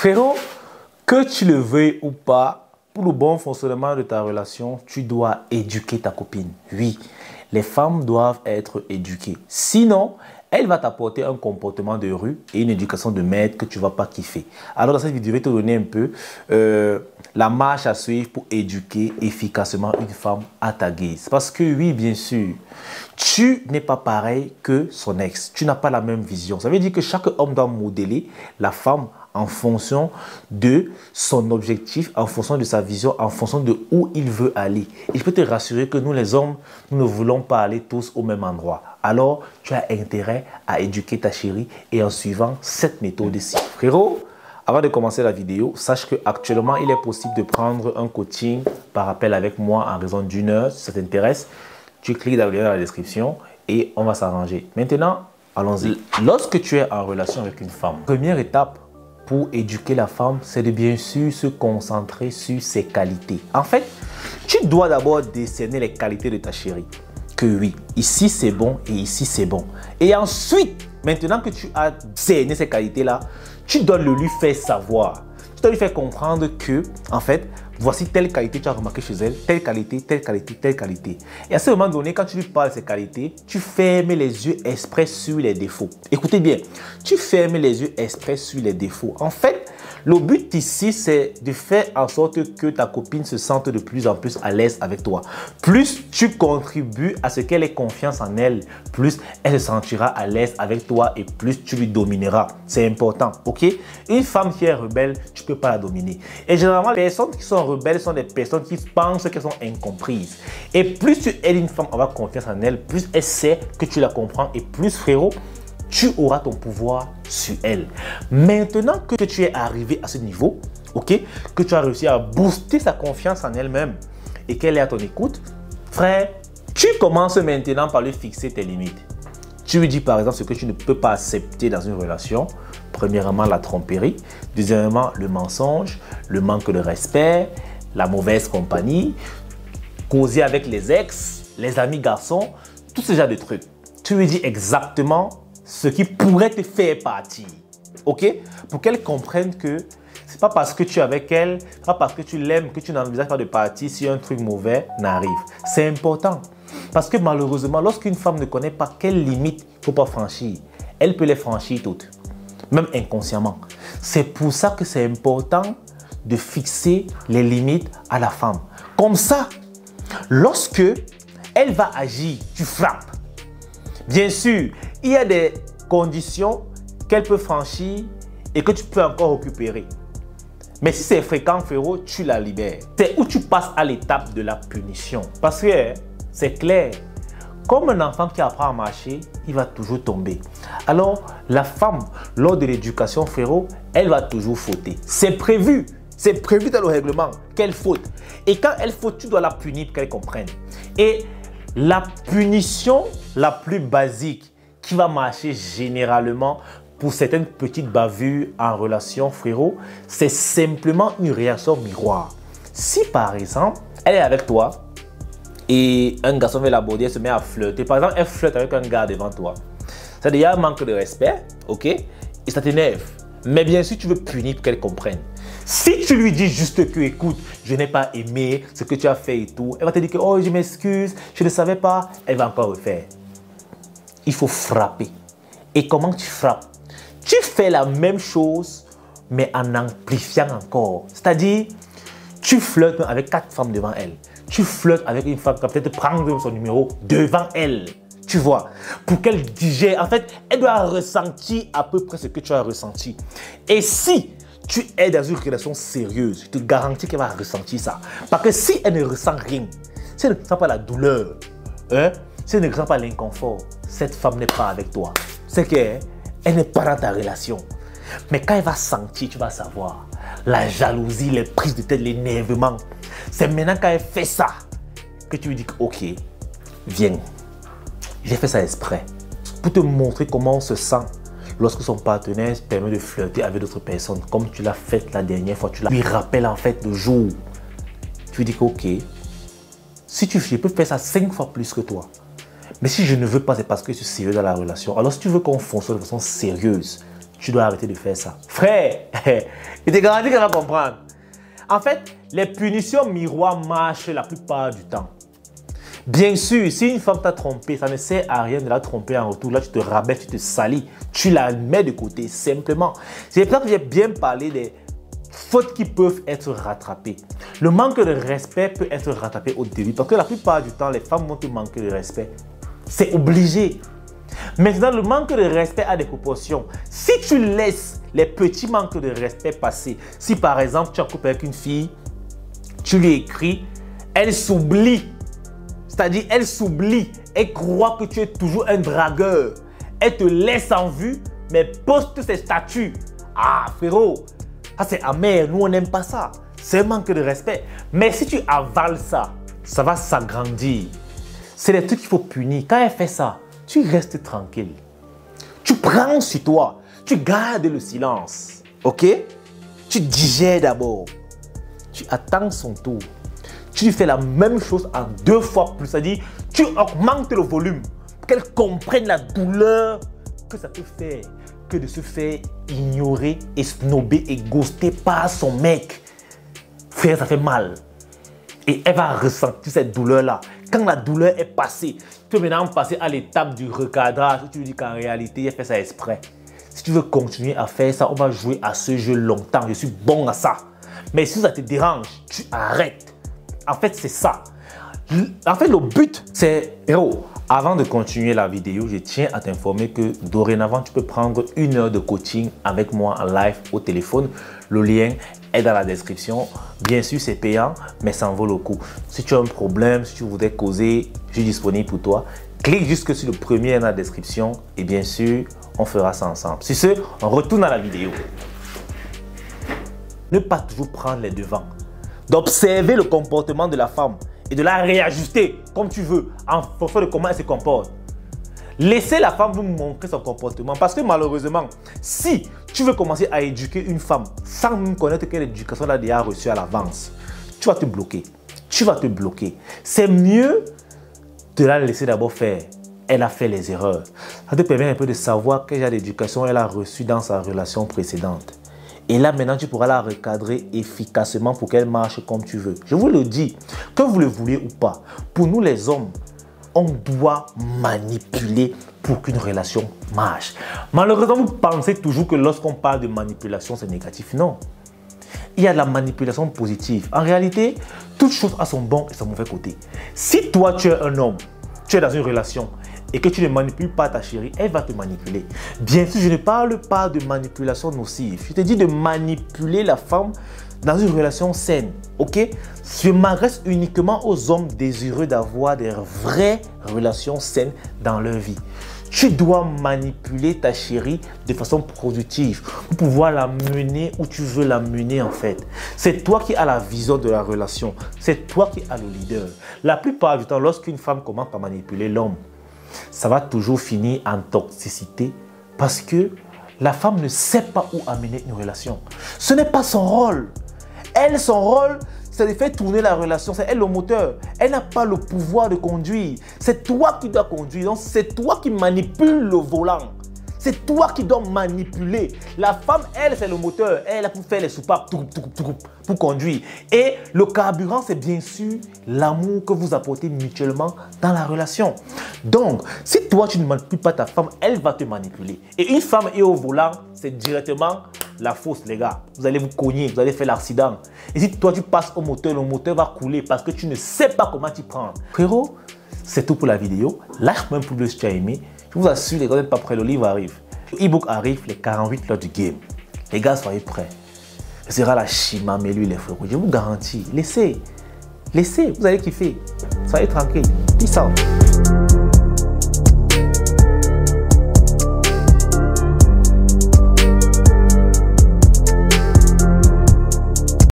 Frérot, que tu le veuilles ou pas, pour le bon fonctionnement de ta relation, tu dois éduquer ta copine. Oui, les femmes doivent être éduquées. Sinon, elle va t'apporter un comportement de rue et une éducation de maître que tu ne vas pas kiffer. Alors dans cette vidéo, je vais te donner un peu la marche à suivre pour éduquer efficacement une femme à ta guise. Parce que oui, bien sûr, tu n'es pas pareil que son ex. Tu n'as pas la même vision. Ça veut dire que chaque homme doit modeler la femme en fonction de son objectif, en fonction de sa vision, en fonction de où il veut aller. Et je peux te rassurer que nous les hommes, nous ne voulons pas aller tous au même endroit. Alors, tu as intérêt à éduquer ta chérie et en suivant cette méthode-ci. Frérot, avant de commencer la vidéo, sache qu'actuellement, il est possible de prendre un coaching par appel avec moi en raison d'une heure. Si ça t'intéresse, tu cliques dans le lien dans la description et on va s'arranger. Maintenant, allons-y. Lorsque tu es en relation avec une femme, première étape pour éduquer la femme, c'est de bien sûr se concentrer sur ses qualités. En fait, tu dois d'abord décerner les qualités de ta chérie. Que oui, ici c'est bon et ici c'est bon. Et ensuite, maintenant que tu as cerné ces qualités-là, tu dois le lui faire savoir. Tu dois lui faire comprendre que, en fait, voici telle qualité que tu as remarqué chez elle, telle qualité, telle qualité, telle qualité. Et à ce moment donné, quand tu lui parles de ces qualités, tu fermes les yeux exprès sur les défauts. Écoutez bien, tu fermes les yeux exprès sur les défauts. En fait, le but ici, c'est de faire en sorte que ta copine se sente de plus en plus à l'aise avec toi. Plus tu contribues à ce qu'elle ait confiance en elle, plus elle se sentira à l'aise avec toi et plus tu lui domineras. C'est important, ok? Une femme qui est rebelle, tu ne peux pas la dominer. Et généralement, les personnes qui sont rebelles sont des personnes qui pensent qu'elles sont incomprises. Et plus tu aides une femme à avoir confiance en elle, plus elle sait que tu la comprends et plus, frérot, tu auras ton pouvoir sur elle. Maintenant que tu es arrivé à ce niveau, ok, que tu as réussi à booster sa confiance en elle-même et qu'elle est à ton écoute, frère, tu commences maintenant par lui fixer tes limites. Tu lui dis par exemple ce que tu ne peux pas accepter dans une relation. Premièrement, la tromperie. Deuxièmement, le mensonge, le manque de respect, la mauvaise compagnie, causer avec les ex, les amis garçons, tout ce genre de trucs. Tu lui dis exactement ce qui pourrait te faire partir, ok? Pour qu'elle comprenne que c'est pas parce que tu es avec elle, c'est pas parce que tu l'aimes que tu n'envisages pas de partir si un truc mauvais n'arrive. C'est important parce que malheureusement, lorsqu'une femme ne connaît pas quelles limites il ne faut pas franchir, elle peut les franchir toutes, même inconsciemment. C'est pour ça que c'est important de fixer les limites à la femme. Comme ça, lorsque elle va agir, tu frappes. Bien sûr, il y a des conditions qu'elle peut franchir et que tu peux encore récupérer. Mais si c'est fréquent, frérot, tu la libères. C'est où tu passes à l'étape de la punition. Parce que c'est clair, comme un enfant qui apprend à marcher, il va toujours tomber. Alors, la femme, lors de l'éducation, frérot, elle va toujours fauter. C'est prévu dans le règlement qu'elle faute. Et quand elle faute, tu dois la punir pour qu'elle comprenne. Et la punition la plus basique qui va marcher généralement pour certaines petites bavures en relation, frérot, c'est simplement une réaction miroir. Si par exemple, elle est avec toi et un garçon veut l'aborder, elle se met à flirter. Par exemple, elle flirte avec un gars devant toi. Ça déjà un manque de respect, ok? Et ça t'énerve. Mais bien sûr, tu veux punir pour qu'elle comprenne. Si tu lui dis juste que, écoute, je n'ai pas aimé ce que tu as fait et tout, elle va te dire que, oh, je m'excuse, je ne savais pas, elle va encore refaire. Il faut frapper. Et comment tu frappes? Tu fais la même chose, mais en amplifiant encore. C'est-à-dire, tu flirtes avec 4 femmes devant elle. Tu flirtes avec une femme qui va peut-être prendre son numéro devant elle. Tu vois, pour qu'elle digère. En fait, elle doit ressentir à peu près ce que tu as ressenti. Et si tu es dans une relation sérieuse, je te garantis qu'elle va ressentir ça. Parce que si elle ne ressent rien, si elle ne ressent pas la douleur, si elle ne ressent pas l'inconfort, cette femme n'est pas avec toi. C'est qu'elle n'est pas dans ta relation. Mais quand elle va sentir, tu vas savoir, la jalousie, les prises de tête, l'énervement. C'est maintenant quand elle fait ça que tu lui dis, ok, viens. J'ai fait ça exprès pour te montrer comment on se sent lorsque son partenaire permet de flirter avec d'autres personnes. Comme tu l'as fait la dernière fois, tu lui rappelles en fait le jour. Tu lui dis que ok, si je peux faire ça 5 fois plus que toi. Mais si je ne veux pas, c'est parce que je suis sérieux dans la relation. Alors si tu veux qu'on fonctionne de façon sérieuse, tu dois arrêter de faire ça. Frère, il te garantit qu'elle va comprendre. En fait, les punitions miroirs marchent la plupart du temps. Bien sûr, si une femme t'a trompé, ça ne sert à rien de la tromper en retour. Là, tu te rabaisses, tu te salis, tu la mets de côté, simplement. C'est pour ça que j'ai bien parlé des fautes qui peuvent être rattrapées. Le manque de respect peut être rattrapé au début parce que la plupart du temps, les femmes vont te manquer de respect. C'est obligé. Maintenant, le manque de respect a des proportions. Si tu laisses les petits manques de respect passer, si par exemple tu as coupé avec une fille, tu lui écris, elle s'oublie. C'est-à-dire, elle s'oublie, elle croit que tu es toujours un dragueur. Elle te laisse en vue, mais poste ses statuts. Ah, frérot, ça c'est amer, nous on n'aime pas ça. C'est un manque de respect. Mais si tu avales ça, ça va s'agrandir. C'est des trucs qu'il faut punir. Quand elle fait ça, tu restes tranquille. Tu prends sur toi, tu gardes le silence. Ok? Tu digères d'abord. Tu attends son tour. Tu lui fais la même chose en 2 fois plus. C'est-à-dire, tu augmentes le volume pour qu'elle comprenne la douleur que ça peut faire que de se faire ignorer et snobber et ghoster par son mec. Frère, ça fait mal. Et elle va ressentir cette douleur-là. Quand la douleur est passée, tu peux maintenant passer à l'étape du recadrage où tu lui dis qu'en réalité, elle fait ça exprès. Si tu veux continuer à faire ça, on va jouer à ce jeu longtemps. Je suis bon à ça. Mais si ça te dérange, tu arrêtes. En fait, c'est ça. En fait, le but, c'est... Héros, avant de continuer la vidéo, je tiens à t'informer que dorénavant, tu peux prendre 1 heure de coaching avec moi en live au téléphone. Le lien est dans la description. Bien sûr, c'est payant, mais ça en vaut le coup. Si tu as un problème, si tu voudrais causer, je suis disponible pour toi. Clique juste sur le premier dans la description et bien sûr, on fera ça ensemble. Sur ce, on retourne à la vidéo. Ne pas toujours prendre les devants. D'observer le comportement de la femme et de la réajuster comme tu veux en fonction de comment elle se comporte. Laissez la femme vous montrer son comportement parce que malheureusement, si tu veux commencer à éduquer une femme sans même connaître quelle éducation elle a déjà reçue à l'avance, tu vas te bloquer. Tu vas te bloquer. C'est mieux de la laisser d'abord faire. Elle a fait les erreurs. Ça te permet un peu de savoir quel genre d'éducation elle a reçue dans sa relation précédente. Et là, maintenant, tu pourras la recadrer efficacement pour qu'elle marche comme tu veux. Je vous le dis, que vous le vouliez ou pas, pour nous les hommes, on doit manipuler pour qu'une relation marche. Malheureusement, vous pensez toujours que lorsqu'on parle de manipulation, c'est négatif. Non. Il y a de la manipulation positive. En réalité, toute chose a son bon et son mauvais côté. Si toi, tu es un homme, tu es dans une relation et que tu ne manipules pas ta chérie, elle va te manipuler. Bien sûr, je ne parle pas de manipulation nocive. Je te dis de manipuler la femme dans une relation saine. Ok? Je m'adresse uniquement aux hommes désireux d'avoir des vraies relations saines dans leur vie. Tu dois manipuler ta chérie de façon productive pour pouvoir la mener où tu veux la mener en fait. C'est toi qui as la vision de la relation. C'est toi qui as le leader. La plupart du temps, lorsqu'une femme commence à manipuler l'homme, ça va toujours finir en toxicité parce que la femme ne sait pas où amener une relation. Ce n'est pas son rôle. Elle, son rôle, c'est de faire tourner la relation. C'est elle le moteur. Elle n'a pas le pouvoir de conduire. C'est toi qui dois conduire. Donc, c'est toi qui manipules le volant. C'est toi qui dois manipuler. La femme, elle, c'est le moteur. Elle est là pour faire les soupapes, pour conduire. Et le carburant, c'est bien sûr l'amour que vous apportez mutuellement dans la relation. Donc, si toi, tu ne manipules pas ta femme, elle va te manipuler. Et une femme est au volant, c'est directement la fausse, les gars. Vous allez vous cogner, vous allez faire l'accident. Et si toi, tu passes au moteur, le moteur va couler parce que tu ne sais pas comment t'y prendre. Frérot, c'est tout pour la vidéo. Lâche-moi un pouce bleu si tu as aimé. Je vous assure, les gars, vous n'êtes pas prêts, le livre arrive. Le e-book arrive, les 48 lots du game. Les gars, soyez prêts. Ce sera la chima, mais lui, les frérots. Je vous garantis. Laissez. Laissez, vous allez kiffer. Soyez tranquille. Peace out.